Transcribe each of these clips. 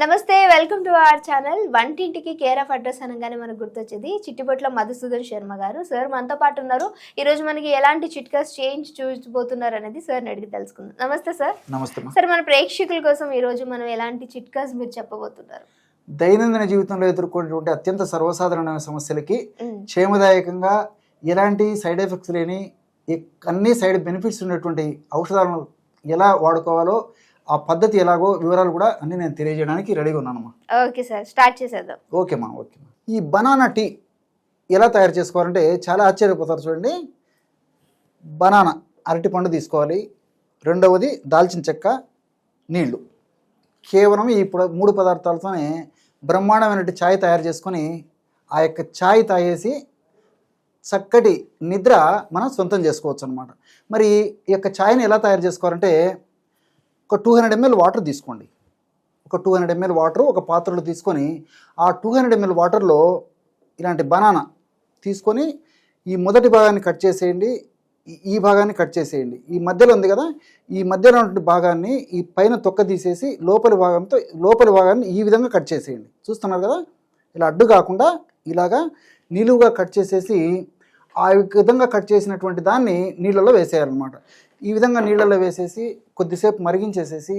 నమస్తే, welcome to our channel. వంటింటికి care of address అనగానే మనకు గుర్తొచ్చేది చిట్టిబొట్ల మధుసూదన్ శర్మ గారు. సార్ మనతో పాటు ఉన్నారు. ఈ రోజు మనకి ఎలాంటి చిట్కాస్ చేంజ్ చూడబోతున్నారు అనేది సార్ని అడిగి తెలుసుకుందాం. నమస్తే సార్. నమస్తే సార్, మన ప్రేక్షకుల కోసం ఈ రోజు మనం ఎలాంటి చిట్కాస్ మీరు చెప్పబోతున్నారు? దైనందిన జీవితంలో ఎదుర్కొనేటువంటి అత్యంత సర్వసాధారణమైన సమస్యలకి క్షేమదాయకంగా ఎలాంటి సైడ్ ఎఫెక్ట్స్ లేని అన్ని సైడ్ బెనిఫిట్స్ ఉన్నటువంటి ఔషధాలను ఎలా వాడుకోవాలో ఆ పద్ధతి ఎలాగో వివరాలు కూడా అన్ని నేను తెలియజేయడానికి రెడీగా ఉన్నానమ్మా. ఓకే సార్, స్టార్ట్ చేసేద్దాం. ఓకేమ్మా. ఈ బనానా టీ ఎలా తయారు చేసుకోవాలంటే చాలా ఆశ్చర్యపోతారు. చూడండి, బనానా అరటిపండు తీసుకోవాలి, రెండవది దాల్చిన చెక్క, నీళ్లు. కేవలం ఈ మూడు పదార్థాలతోనే బ్రహ్మాండమైనటువంటి ఛాయ్ తయారు చేసుకొని ఆ యొక్క ఛాయ్ తాగేసి చక్కటి నిద్ర మనం సొంతం చేసుకోవచ్చు అనమాట. మరి ఈ యొక్క ఛాయ్ని ఎలా తయారు చేసుకోవాలంటే ఒక 200 ml వాటర్ తీసుకోండి. ఒక 200 ml వాటర్ ఒక పాత్రలో తీసుకొని ఆ 200 ml వాటర్లో ఇలాంటి బనానా తీసుకొని ఈ మొదటి భాగాన్ని కట్ చేసేయండి, ఈ భాగాన్ని కట్ చేసేయండి. ఈ మధ్యలో ఉంది కదా, ఈ మధ్యలో ఉన్నటువంటి భాగాన్ని ఈ పైన తొక్క తీసేసి లోపలి భాగాన్ని ఈ విధంగా కట్ చేసేయండి. చూస్తున్నారు కదా, ఇలా అడ్డు కాకుండా ఇలాగా నిలువుగా కట్ చేసేసి ఆ విధంగా కట్ చేసినటువంటి దాన్ని నీళ్ళలో వేసేయాలన్నమాట. ఈ విధంగా నీళ్ళలో వేసేసి కొద్దిసేపు మరిగించేసేసి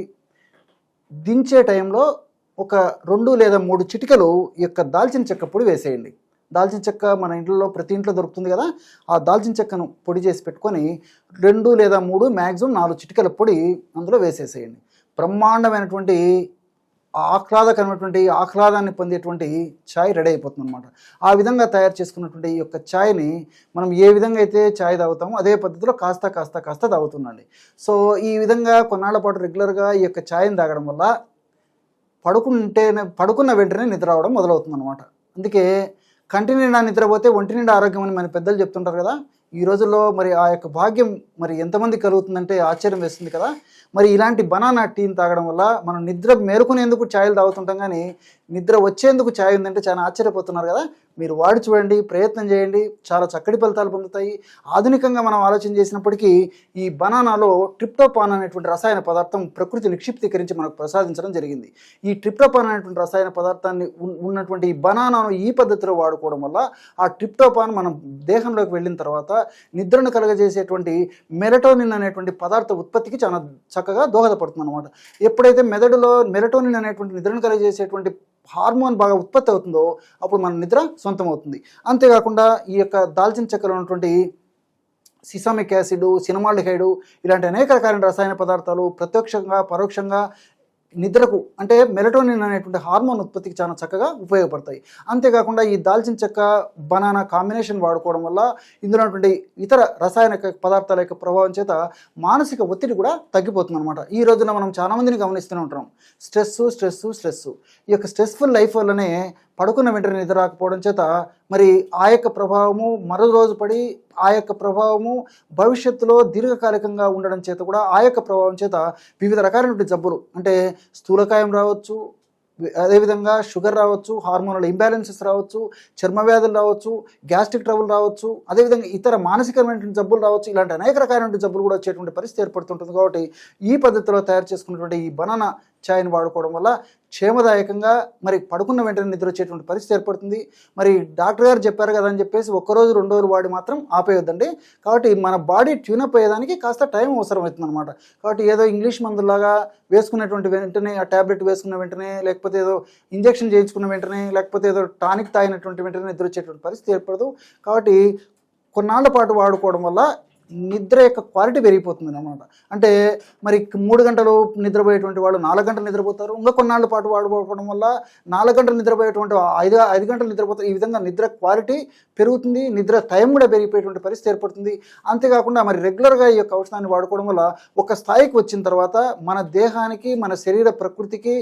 దించే టైంలో ఒక 2 లేదా 3 చిటికలు ఈ యొక్క దాల్చిన చెక్క పొడి వేసేయండి. దాల్చిన చెక్క మన ఇంట్లో ప్రతి ఇంట్లో దొరుకుతుంది కదా, ఆ దాల్చిన చెక్కను పొడి చేసి పెట్టుకొని 2 లేదా 3 మ్యాక్సిమం 4 చిటికల పొడి అందులో వేసేసేయండి. బ్రహ్మాండమైనటువంటి ఆహ్లాదాన్ని పొందేటువంటి ఛాయ్ రెడీ అయిపోతుంది అనమాట. ఆ విధంగా తయారు చేసుకున్నటువంటి ఈ యొక్క ఛాయ్ని మనం ఏ విధంగా అయితే ఛాయ్ తాగుతామో అదే పద్ధతిలో కాస్త తాగుతుందండి. సో ఈ విధంగా కొన్నాళ్ల పాటు రెగ్యులర్గా ఈ యొక్క ఛాయ్ని తాగడం వల్ల పడుకున్న వెంటనే నిద్ర రావడం మొదలవుతుంది అనమాట. అందుకే కంటి నిండా నిద్రపోతే ఒంటి నిండా ఆరోగ్యం అని మన పెద్దలు చెప్తుంటారు కదా. ఈ రోజుల్లో మరి ఆ యొక్క భాగ్యం మరి ఎంతమంది కలుగుతుందంటే ఆశ్చర్యం వేస్తుంది కదా. మరి ఇలాంటి బనానా టీని తాగడం వల్ల మనం నిద్ర మేలుకునేందుకు ఛాయలు తాగుతుంటాం, కానీ నిద్ర వచ్చేందుకు ఛాయ్ ఉందంటే చాలా ఆశ్చర్యపోతున్నారు కదా. మీరు వాడి చూడండి, ప్రయత్నం చేయండి, చాలా చక్కటి ఫలితాలు పొందుతాయి. ఆధునికంగా మనం ఆలోచన చేసినప్పటికీ ఈ బనానాలో ట్రిప్టోపాన్ అనేటువంటి రసాయన పదార్థం ప్రకృతి నిక్షిప్తీకరించి మనకు ప్రసాదించడం జరిగింది. ఈ ట్రిప్టోపాన్ అనేటువంటి రసాయన పదార్థాన్ని ఉన్నటువంటి ఈ బనానాను ఈ పద్ధతిలో వాడుకోవడం వల్ల ఆ ట్రిప్టోపాన్ మనం దేహంలోకి వెళ్ళిన తర్వాత నిద్రను కలగజేసేటువంటి మెలటోనిన్ అనేటువంటి పదార్థ ఉత్పత్తికి చాలా చక్కగా దోహదపడుతుంది అనమాట. ఎప్పుడైతే మెదడులో మెలటోనిన్ అనేటువంటి నిద్రను కలగజేసేటువంటి హార్మోన్ బాగా ఉత్పత్తి అవుతుందో అప్పుడు మన నిద్ర సొంతం అవుతుంది. అంతేకాకుండా ఈ యొక్క దాల్చిన చెక్కలో ఉన్నటువంటి సిసామిక్ యాసిడ్, సినమాల్డిహైడ్ ఇలాంటి అనేక రకాలైన రసాయన పదార్థాలు ప్రత్యక్షంగా పరోక్షంగా నిద్రకు అంటే మెలటోనిన్ అనేటువంటి హార్మోన్ ఉత్పత్తికి చాలా చక్కగా ఉపయోగపడతాయి. అంతేకాకుండా ఈ దాల్చిన చెక్క బనానా కాంబినేషన్ వాడుకోవడం వల్ల ఇందులో ఉన్నటువంటి ఇతర రసాయన పదార్థాల యొక్క ప్రభావం చేత మానసిక ఒత్తిడి కూడా తగ్గిపోతుంది అనమాట. ఈ రోజున మనం చాలామందిని గమనిస్తూనే ఉంటాం, స్ట్రెస్. ఈ యొక్క స్ట్రెస్ఫుల్ లైఫ్ వల్లనే పడుకున్న వెంటనే నిద్ర రాకపోవడం చేత మరి ఆ యొక్క ప్రభావము మరో రోజు పడి ఆ యొక్క ప్రభావము భవిష్యత్తులో దీర్ఘకాలికంగా ఉండడం చేత కూడా ఆ యొక్క ప్రభావం చేత వివిధ రకాలైనటువంటి జబ్బులు అంటే స్థూలకాయం రావచ్చు, అదేవిధంగా షుగర్ రావచ్చు, హార్మోనల్ ఇంబ్యాలెన్సెస్ రావచ్చు, చర్మ వ్యాధులు రావచ్చు, గ్యాస్ట్రిక్ ట్రబుల్ రావచ్చు, అదేవిధంగా ఇతర మానసికమైనటువంటి జబ్బులు రావచ్చు. ఇలాంటి అనేక రకాలైనటువంటి జబ్బులు కూడా వచ్చేటువంటి పరిస్థితి ఏర్పడుతుంటుంది. కాబట్టి ఈ పద్ధతిలో తయారు చేసుకున్నటువంటి ఈ బనానా ఛాయ్ని వాడుకోవడం వల్ల క్షేమదాయకంగా మరి పడుకున్న వెంటనే నిద్ర వచ్చేటువంటి పరిస్థితి ఏర్పడుతుంది. మరి డాక్టర్ గారు చెప్పారు కదా అని చెప్పేసి 1 రోజు 2 రోజులు వాడి మాత్రం ఆపేయొద్దండి. కాబట్టి మన బాడీ ట్యూనప్ అయ్యేదానికి కాస్త టైం అవసరం అవుతుంది అనమాట. కాబట్టి ఏదో ఇంగ్లీష్ మందులాగా వేసుకున్నటువంటి వెంటనే ఆ ట్యాబ్లెట్ వేసుకున్న వెంటనే, లేకపోతే ఏదో ఇంజెక్షన్ చేయించుకున్న వెంటనే, లేకపోతే ఏదో టానిక్ తాగినటువంటి వెంటనే నిద్ర వచ్చేటువంటి పరిస్థితి ఏర్పడదు. కాబట్టి కొన్నాళ్ల పాటు వాడుకోవడం వల్ల నిద్ర యొక్క క్వాలిటీ పెరిగిపోతుంది అనమాట. అంటే మరి 3 గంటలు నిద్రపోయేటువంటి వాళ్ళు 4 గంటలు నిద్రపోతారు. ఇంకా కొన్నాళ్ళ పాటు వాడుకోవడం వల్ల 4 గంటలు నిద్రపోయేటువంటి 5 గంటలు నిద్రపోతారు. ఈ విధంగా నిద్ర క్వాలిటీ పెరుగుతుంది, నిద్ర టైం కూడా పెరిగిపోయేటువంటి పరిస్థితి ఏర్పడుతుంది. అంతేకాకుండా మరి రెగ్యులర్గా ఈ యొక్క ఔషధాన్ని వాడుకోవడం వల్ల ఒక స్థాయికి వచ్చిన తర్వాత మన దేహానికి మన శరీర ప్రకృతికి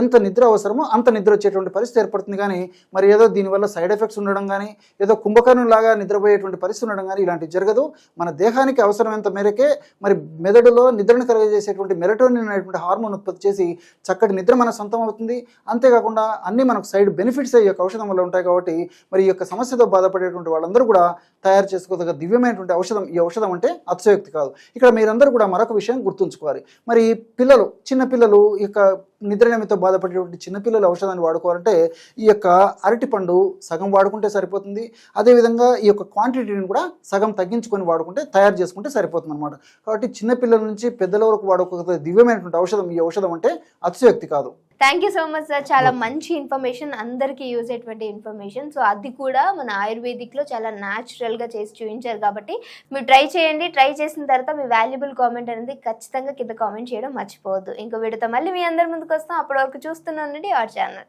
ఎంత నిద్ర అవసరమో అంత నిద్ర వచ్చేటువంటి పరిస్థితి ఏర్పడుతుంది. కానీ మరి ఏదో దీనివల్ల సైడ్ ఎఫెక్ట్స్ ఉండడం కానీ, ఏదో కుంభకర్ణులాగా నిద్రపోయేటువంటి పరిస్థితి ఉండడం కానీ ఇలాంటివి జరగదు. మన దేహానికి అవసరమైనంత మేరకే మరి మెదడులో నిద్రను కలుగజేసేటువంటి మెలటోనిన్ అనేటువంటి హార్మోన్ ఉత్పత్తి చేసి చక్కటి నిద్ర మన సొంతం అవుతుంది. అంతేకాకుండా అన్ని మనకు సైడ్ బెనిఫిట్స్ ఈ యొక్క ఔషధం వల్ల ఉంటాయి. కాబట్టి మరి ఈ యొక్క సమస్యతో బాధపడేటువంటి వాళ్ళందరూ కూడా తయారు చేసుకోదగ్గ దివ్యమైనటువంటి ఔషధం. ఈ ఔషధం అంటే అతిశయోక్తి కాదు. ఇక్కడ మీరందరూ కూడా మరొక విషయం గుర్తుంచుకోవాలి. మరి పిల్లలు, చిన్న పిల్లలు ఈ యొక్క నిద్రలేమితో బాధపడేటువంటి చిన్నపిల్లల ఔషధాన్ని వాడుకోవాలంటే ఈ యొక్క అరటిపండు సగం వాడుకుంటే సరిపోతుంది. అదేవిధంగా ఈ యొక్క క్వాంటిటీని కూడా సగం తగ్గించుకొని వాడుకుంటే, తయారు చేసుకుంటే సరిపోతుంది అనమాట. కాబట్టి చిన్నపిల్లల నుంచి పెద్దల వరకు వాడుకోగల దివ్యమైనటువంటి ఔషధం ఈ ఔషధం అంటే అతిశయోక్తి కాదు. Thank you so much sir. చాలా మంచి ఇన్ఫర్మేషన్, అందరికీ యూజ్ అయ్యేటువంటి ఇన్ఫర్మేషన్. సో అది కూడా మన ఆయుర్వేదిక్లో చాలా న్యాచురల్గా చేసి చూపించారు. కాబట్టి మీరు ట్రై చేయండి. ట్రై చేసిన తర్వాత మీ వాల్యుబుల్ కామెంట్ అనేది ఖచ్చితంగా కింద కామెంట్ చేయడం మర్చిపోవద్దు. ఇంకో వీడియోతో మళ్ళీ మీ అందరి ముందుకు వస్తాం. అప్పటి వరకు చూస్తూనే ఉండండి అవర్ ఛానల్.